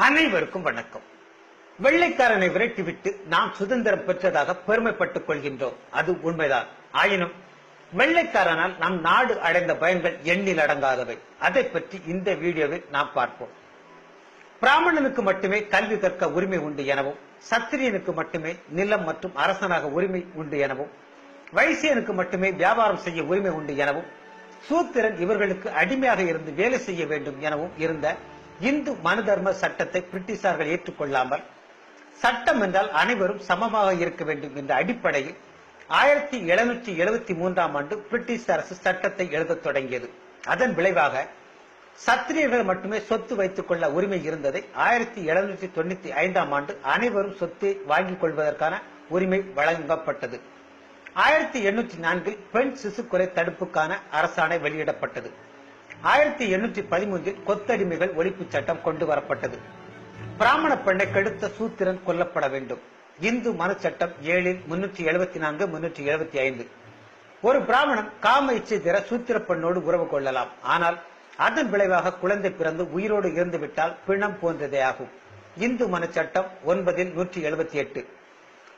அனைவருக்கும் வணக்கம். வெள்ளைக்காரனை விரட்டிவிட்டு நாம் சுதந்திரம் பெற்றதாக பெருமைப்பட்டுக் கொள்கின்றோம். அது உண்மைதான். ஆயினும் வெள்ளைக்காரனால் நம் நாடு அடைந்த பயன்கள் எண்ணில் அடங்காதவை. அதை பற்றி இந்த வீடியோவில் நாம் பார்ப்போம். பிராமணனுக்கு மட்டுமே கல்வி கற்க உரிமை உண்டு எனவும், சத்திரியனுக்கு மட்டுமே நிலம் மற்றும் அரசனாக உரிமை உண்டு எனவும், வைசியனுக்கு மட்டுமே வியாபாரம் செய்ய உரிமை உண்டு எனவும், சூத்திரன் இவர்களுக்கு அடிமையாக இருந்து வேலை செய்ய வேண்டும் எனவும் இருந்த இந்து மனு தர்ம சட்டத்தை பிரிட்டிஷார்கள் ஏற்றுக்கொள்ளாமல், சட்டம் என்றால் அனைவரும் சமமாக இருக்க வேண்டும் என்ற அடிப்படையில் 1773 பிரிட்டிஷ் அரசு சட்டத்தை எழுதத் தொடங்கியது. அதன் விளைவாக சத்திரியர்கள் மட்டுமே சொத்து வைத்துக் கொள்ள உரிமை இருந்ததை 1795 அனைவரும் சொத்தை வாங்கிக் கொள்வதற்கான உரிமை வழங்கப்பட்டது. 1804 பெண் சிசு கொலை தடுப்புக்கான அரசாணை வெளியிடப்பட்டது. 1813 கொத்தடிமைகள் ஒழிப்பு சட்டம் கொண்டு வரப்பட்டது. பிராமண பெண்ணை கெடுத்த சூத்திரன் கொல்லப்பட வேண்டும். இந்து மனு சட்டம் 7 374 375. ஒரு பிராமணன் காம இச்சை தர சூத்திர பெண்ணோடு உறவு கொள்ளலாம். ஆனால் அதன் விளைவாக குழந்தை பிறந்து உயிரோடு இருந்துவிட்டால் பிணம் போன்றதே ஆகும். இந்து மனு சட்டம் 9 178.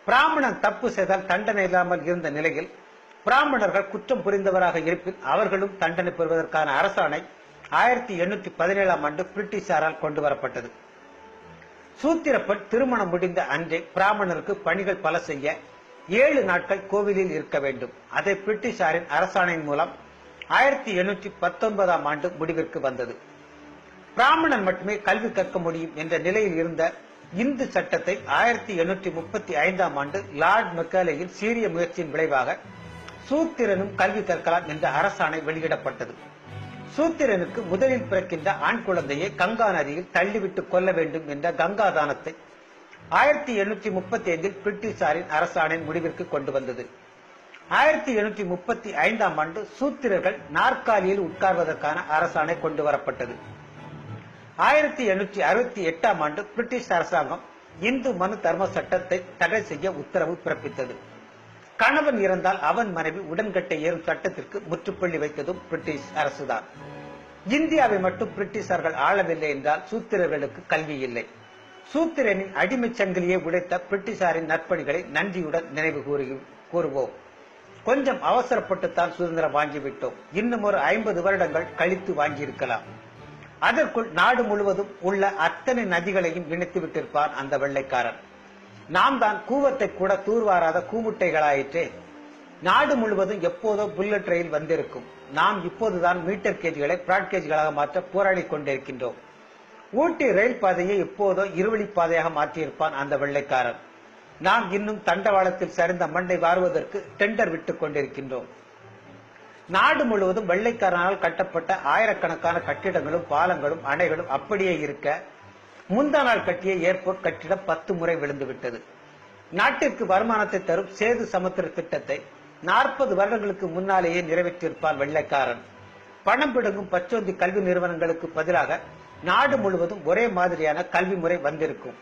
பிராமணன் தப்பு செய்தால் தண்டனை இல்லாமல் இருந்த நிலையில் பிராமணர்கள் குற்றம் புரிந்தவராக இருப்பின் அவர்களும் தண்டனை பெறுவதற்கான அரசாணை 1817 பிரிட்டிஷாரால் கொண்டு வரப்பட்டது. சூத்திரப்பெண் திருமணம் முடிந்த அன்றே பிராமணருக்கு பணிகள் பல செய்ய 7 நாட்கள் கோவிலில் இருக்க வேண்டும். அதை பிரிட்டிஷாரின் அரசாணையின் மூலம் 1819 முடிவிற்கு வந்தது. பிராமணன் மட்டுமே கல்வி கற்க முடியும் என்ற நிலையில் இருந்த இந்து சட்டத்தை 1835 லார்ட் மெக்காலேயின் சீரிய முயற்சியின் விளைவாக சூத்திரனும் கல்வி கற்கலாம் என்ற அரசாணை வெளியிடப்பட்டது. சூத்திரனுக்கு முதலில் பிறக்கின்ற ஆண் குழந்தையை கங்கா நதியில் தள்ளிவிட்டு கொள்ள வேண்டும் என்ற கங்காதானத்தை 1835 பிரிட்டிஷாரின் அரசாணை முடிவிற்கு கொண்டு வந்தது. 1835 சூத்திரர்கள் நாற்காலியில் உட்கார்வதற்கான அரசாணை கொண்டு வரப்பட்டது. 1868 பிரிட்டிஷ் அரசாங்கம் இந்து மனு தர்ம சட்டத்தை தடை செய்ய உத்தரவு பிறப்பித்தது. கணவன் இறந்தால் அவன் மனைவி உடன்கட்டை ஏறும் சட்டத்திற்கு முற்றுப்புள்ளி வைத்ததும் பிரிட்டிஷ் அரசுதான். இந்தியாவை மட்டும் பிரிட்டிஷார்கள் ஆளவில்லை என்றால் சூத்திரர்களுக்கு கல்வி இல்லை. சூத்திரனின் அடிமை சங்கிலியை உடைத்த பிரிட்டிஷாரின் நற்பணிகளை நன்றியுடன் நினைவு கூறுவோம். கொஞ்சம் அவசரப்பட்டுத்தான் சுதந்திரம் வாங்கிவிட்டோம். இன்னும் ஒரு 50 வருடங்கள் கழித்து வாங்கியிருக்கலாம். அதற்குள் நாடு முழுவதும் உள்ள அத்தனை நதிகளையும் இணைத்து விட்டிருப்பான் அந்த வெள்ளைக்காரன். நாம் தான் கூவத்தை கூட தூர்வாராத கூமுட்டைகளாயிற்றே. நாடு முழுவதும் எப்போதோ புல்லட் ரயில் வந்திருக்கும். நாம் இப்போதுதான் மீட்டர் கேஜ்களை பிராட் கேஜ்களாக மாற்ற போராடி கொண்டிருக்கின்றோம். ஊட்டி ரயில் பாதையை எப்போதோ இருவழி பாதையாக மாற்றியிருப்பான் அந்த வெள்ளைக்காரன். நாம் இன்னும் தண்டவாளத்தில் சரிந்த மண்ணை வாருவதற்கு டெண்டர் விட்டுக் கொண்டிருக்கின்றோம். நாடு முழுவதும் வெள்ளைக்காரனால் கட்டப்பட்ட ஆயிரக்கணக்கான கட்டிடங்களும் பாலங்களும் அணைகளும் அப்படியே இருக்க, முந்தா நாள் கட்டிய ஏர்போர்ட் கட்டிடம் 10 முறை விழுந்துவிட்டது. நாட்டிற்கு வருமானத்தை தரும் சேது சமுத்திர திட்டத்தை 40 வருடங்களுக்கு முன்னாலேயே நிறைவேற்றியிருப்பான் வெள்ளைக்காரன். பணம் பிடுங்கும் பச்சோந்தி கல்வி நிறுவனங்களுக்கு பதிலாக நாடு முழுவதும் ஒரே மாதிரியான கல்வி முறை வந்திருக்கும்.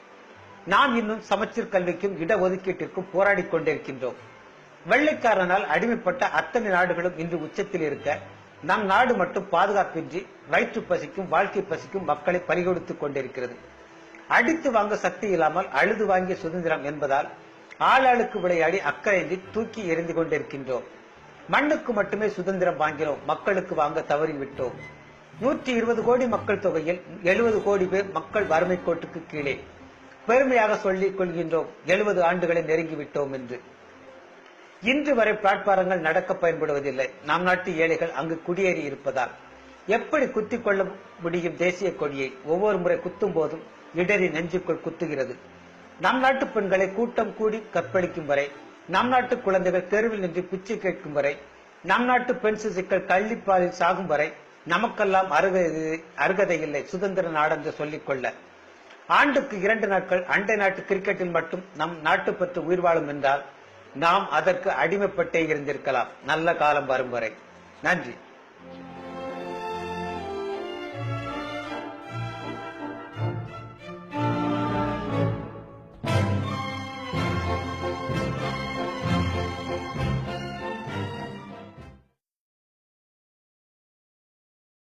நாம் இன்னும் சமச்சீர் கல்விக்கும் இடஒதுக்கீட்டிற்கும் போராடி கொண்டிருக்கின்றோம். வெள்ளைக்காரனால் அடிமைப்பட்ட அத்தனை நாடுகளும் இன்று உச்சத்தில் இருக்க, நம் நாடு மட்டும் பாதுகாப்பின்றி வயிற்று பசிக்கும் வாழ்க்கை பசிக்கும் மக்களை பறிகொடுத்துக் கொண்டிருக்கிறது. அடித்து வாங்க சக்தி இல்லாமல் அழுது வாங்கிய சுதந்திரம் என்பதால் ஆளாளுக்கு விளையாடி அக்கறையின்றி தூக்கி எறிந்து கொண்டிருக்கின்றோம். மண்ணுக்கு மட்டுமே சுதந்திரம் வாங்கினோம், மக்களுக்கு வாங்க தவறிவிட்டோம். 120 கோடி மக்கள் தொகையில் 70 கோடி பேர் மக்கள் வறுமை கோட்டுக்கு கீழே. பெருமையாக சொல்லிக் கொள்கின்றோம் 70 ஆண்டுகளை நெருங்கிவிட்டோம் என்று. இன்று வரை பிளாட்பாரங்கள் நடக்க பயன்படுவதில்லை. நம் நாட்டு ஏழைகள் அங்கு குடியேறி இருப்பதால் எப்படி குத்திக் கொள்ள முடியும் தேசிய கொடியை? ஒவ்வொரு முறை குத்தும் போதும் இடறி நெஞ்சுக்குள் குத்துகிறது. நம் நாட்டு பெண்களை கூட்டம் கூடி கற்பழிக்கும் வரை, நம் நாட்டு குழந்தைகள் தெருவில் நின்று பிச்சை கேட்கும் வரை, நம் நாட்டு பெண் சிசுக்கள் கள்ளிப்பாலில் சாகும் வரை நமக்கெல்லாம் அருகதை இல்லை சுதந்திர நாடென்று சொல்லிக் கொள்ள. ஆண்டுக்கு 2 நாட்கள் அண்டை நாட்டு கிரிக்கெட்டில் மட்டும் நம் நாட்டு பற்று உயிர் வாழும் என்றால் நாம் அதற்கு அடிமைப்பட்டே இருந்திருக்கலாம் நல்ல காலம் வரும் வரை. நன்றி.